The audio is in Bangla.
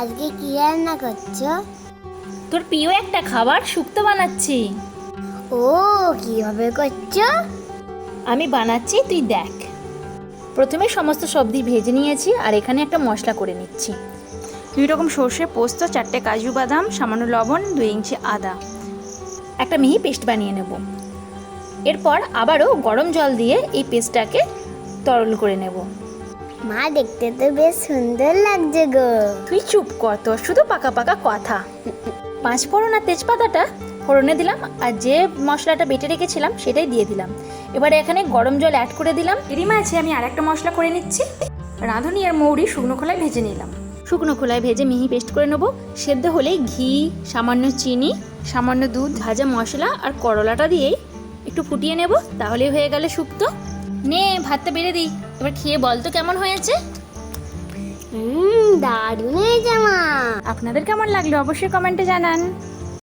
আজকে কি রান্না করছো? তোর প্রিয় একটা খাবার শুক্তো বানাচ্ছি। ও, কিভাবে করছো? আমি বানাচ্ছি, তুই দেখ। প্রথমে সমস্ত সবজি ভেজে নিয়েছি আর এখানে একটা মশলা করে নিচ্ছি। 2 রকম সর্ষে, পোস্ত, 4টে কাজু বাদাম, সামান্য লবণ, 2 ইঞ্চি আদা, একটা মিহি পেস্ট বানিয়ে নেব। এরপর আবারও গরম জল দিয়ে এই পেস্টটাকে তরল করে নেব। মা, দেখতে তো বেশ সুন্দর লাগছে গো। তুই চুপ কর, তোর শুধু পাকা পাকা কথা। 5 ফোড়ন আর তেজপাতাটা ফোড়নে দিলাম আর যে মশলাটা বেটে রেখেছিলাম সেটাই দিয়ে দিলাম। এবারে এখানে গরম জল অ্যাড করে দিলাম। এরই মাঝে আমি আর একটা মশলা করে নিচ্ছি। রাঁধুনি আর মৌরি শুকনো খোলায় ভেজে নিলাম। শুকনো খোলায় ভেজে মিহি পেস্ট করে নেবো। সেদ্ধ হলেই ঘি, সামান্য চিনি, সামান্য দুধ, ভাজা মশলা আর করলাটা দিয়েই একটু ফুটিয়ে নেব, তাহলেই হয়ে গেল শুক্তো। নে, ভাতটা বেড়ে দিই, এবার খেয়ে বল তো কেমন হয়েছে। দারুণ হয়েছে মা। আপনাদের কেমন লাগলো অবশ্যই কমেন্টে জানান।